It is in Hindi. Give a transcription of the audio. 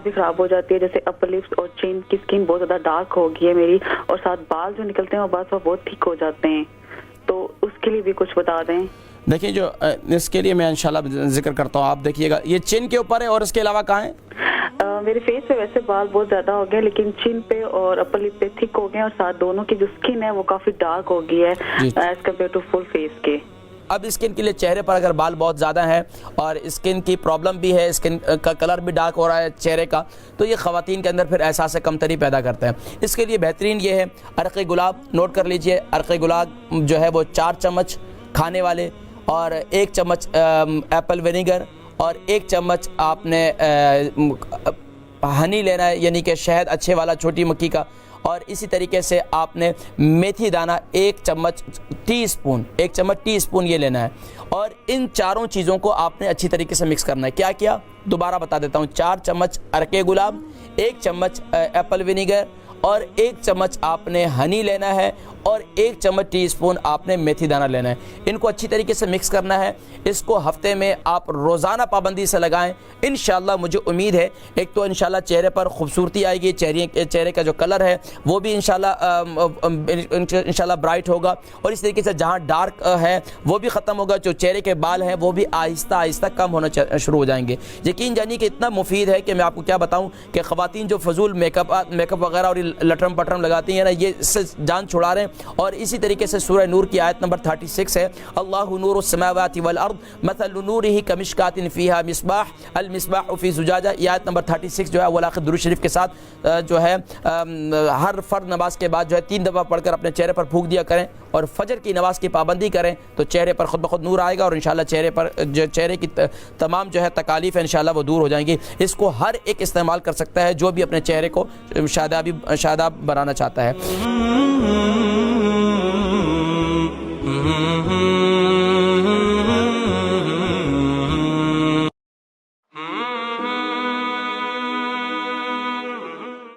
काफ़ी ख़राब हो जाती है, जैसे अपर लिप्स और चिन की स्किन बहुत ज़्यादा डार्क हो गई है मेरी, और साथ बाल जो निकलते हैं वो बाल बहुत थिक हो जाते हैं, तो उसके लिए भी कुछ बता दें। देखिए, जो इसके लिए मैं इंशाल्लाह जिक्र करता हूँ। आप देखिएगा, ये चिन के ऊपर है और इसके अलावा कहाँ है? मेरे फेस पे वैसे बाल बहुत ज़्यादा हो गए, लेकिन चिन पे और अपर लिप पे थिक हो गए, और साथ दोनों की जो स्किन है वो काफ़ी डार्क हो गई है as compared to full face के। अब स्किन के लिए चेहरे पर अगर बाल बहुत ज़्यादा हैं और स्किन की प्रॉब्लम भी है, स्किन का कलर भी डार्क हो रहा है चेहरे का, तो ये ख़वातीन के अंदर फिर एहसास कमतरी पैदा करते हैं। इसके लिए बेहतरीन ये है, अरक़ गुलाब नोट कर लीजिए। अरक़ गुलाब जो है वो 4 चम्मच खाने वाले, और 1 चम्मच एप्पल विनेगर, और 1 चम्मच आपने हनी लेना है, यानी कि शहद अच्छे वाला छोटी मक्खी का, और इसी तरीके से आपने मेथी दाना 1 चम्मच टी स्पून ये लेना है। और इन चारों चीज़ों को आपने अच्छी तरीके से मिक्स करना है। क्या क्या दोबारा बता देता हूँ। 4 चम्मच अरक़ गुलाब, 1 चम्मच एप्पल विनेगर, और 1 चम्मच आपने हनी लेना है, और 1 चम्मच टीस्पून आपने मेथी दाना लेना है। इनको अच्छी तरीके से मिक्स करना है। इसको हफ्ते में आप रोज़ाना पाबंदी से लगाएं। इंशाल्लाह मुझे उम्मीद है, एक तो इंशाल्लाह चेहरे पर खूबसूरती आएगी, चेहरे का जो कलर है वो भी इंशाल्लाह ब्राइट होगा, और इस तरीके से जहाँ डार्क है वो भी ख़त्म होगा, जो चेहरे के बाल हैं वो भी आहिस्ता आहिस्ता कम होना शुरू हो जाएंगे। यकीन जानिए कि इतना मुफीद है कि मैं आपको क्या बताऊँ कि ख़वातीन जो फजूल मेकअप वगैरह और लटरम पटरम लगाती हैं ना, ये इससे जान छुड़ा रहे हैं। और इसी तरीके से सूरह नूर की आयत नंबर 36 है, अल्लाहु नूरुस समावाति वल अर्द मथलु नूरिही कमिशकातिन फीहा मिस्बाह अल मिस्बाह फी ज़ुजाजा। ये आयत नंबर 36 जो है वो आखिर दुरूद शरीफ के साथ जो है हर फ़र्द नमाज के बाद जो है 3 दफ़ा पढ़कर अपने चेहरे पर फूंक दिया करें, और फजर की नमाज की पाबंदी करें, तो चेहरे पर खुद ब खुद नूर आएगा, और इंशाल्लाह चेहरे की तमाम जो है तकालीफ इंशाल्लाह वो दूर हो जाएंगी। इसको हर एक इस्तेमाल कर सकता है जो भी अपने चेहरे को शादाब बनाना चाहता है।